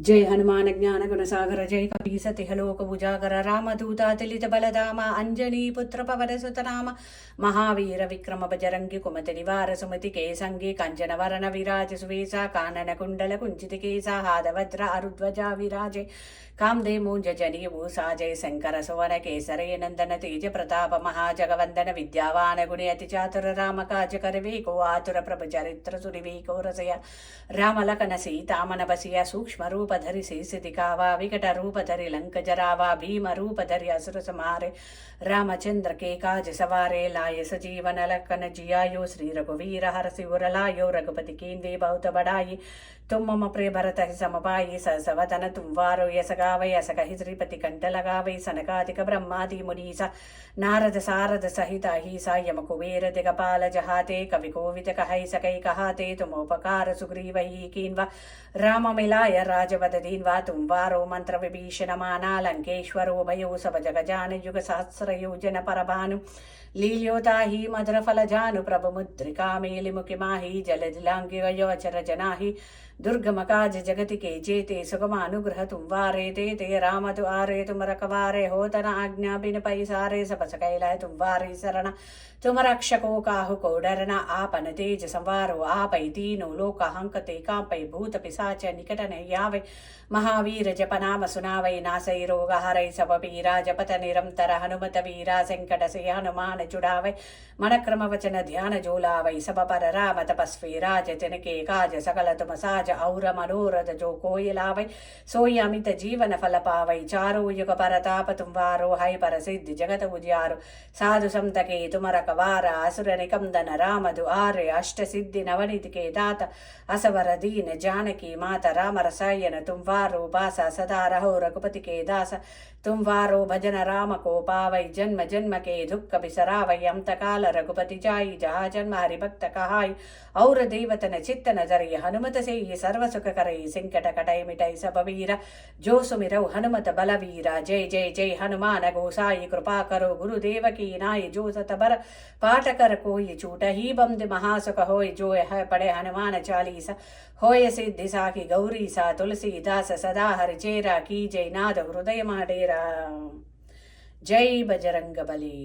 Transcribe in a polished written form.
जय हनुमान ज्ञान गुण सागर जय कपी सतिहलोक भुजागर रामदूता तिलित बलधामा अंजनी पुत्र पवन सुत नाम महावीर विक्रम बजरंगी कुमति निवार सुमति के संगे कंचन वरण विराज सुवेशा कानन कुंडल कुंचित केसा हादवज्र अरुध्वजा विराजे कामदे मूंज जनी भूषा जय शंकर सुवन केसरे नंदन तेज प्रताप महाजगवंदन विद्यावान गुणी अति चातुर राम काज करवे को आतुर प्रभु चरित्र सुरिवे को रसया राम लखन सीता मन बसिया सूक्ष्म रूप धरि शेष दिखावा विकट रूप धरि लंक जरावा भीम रूप धरि असुर समारे रामचंद्र के काज सवारे लाय सजीवन लखन जियायो श्री रघुवीर हर सिर लायो रघुपति कीन्वे बहुत बड़ाई तुम मम प्रिय भरत समपाई सवतन तुम वारो यस गावै यस कहि श्रीपति कंठ लगावै सनकादिक ब्रह्मादि मुनीसा नारद सारद सहित अहिसा यम कुबेर दिगपाल जहाते कवि कोविद कहै सकै कहाते तुम उपकार सुग्रीवहि कीन्वा राम मिलाय राजवद दीन्वा तुम वारो मंत्र विभीषण माना लंकेश्वरो भयो सब जग जान युग सहस्र योजन परभानु लील्योता ही मधुर फल जानु प्रभु मुद्रिका मेलि मुखि माही जल दिलांगी अचर जनाहि दुर्गम काज जगति के जेते सुगम अनुग्रह तुम वारे ते राम दुआरे तुम रखवारे हो तना आज्ञा बिन पैसारे सब सकैला तुम वारे शरण तुम रक्षको काहु को डरना आपन तेज संवारो आपै तीनों लोक हंकते कांपै भूत पिशाच निकट नहीं आवे महावीर जप नाम सुनावै नासै रोग हरै सब पीरा जपत निरंतर हनुमत वीरा संकट से हनुमान छुड़ावै मन क्रम वचन ध्यान जोलावै सब पर राम तपस्वी राज तिनके काज सकल तुम साज और मनोरथ जो कोई लावै सोई अमित जीवन फल पावै चारो युग परताप तुम वारो है पर सिद्धि जगत उजियारो साधु संत के तुम रखवारा असुर निकंदन राम दुआरे अष्ट सिद्धि नवनीत के दाता असवर दीन जानकी माता राम रसायन तुम वारो बासा सदा रहो रघुपति के दास तुम वारो भजन राम को पावै जन्म जन्म के दुख बिसरावै अंत काल रघुपति जाई जहाँ जन्म हरि भक्त कहाई और देवतन चित्तन जरि हनुमत से ये सर्व सुख करई संकट कटै मिटै सब वीरा जो सुमिरौ हनुमत बलवीरा जय जय जय हनुमान गोसाई कृपा करो गुरुदेव की नाय जो सत बर पाठ कर कोई छूट ही बंद महासुख होय जो है पढ़े हनुमान चालीसा होय सिद्धि साखी गौरी सा तुलसीदास सदा हरि चेरा की जय नाद हृदय डेरा जय बजरंग बली।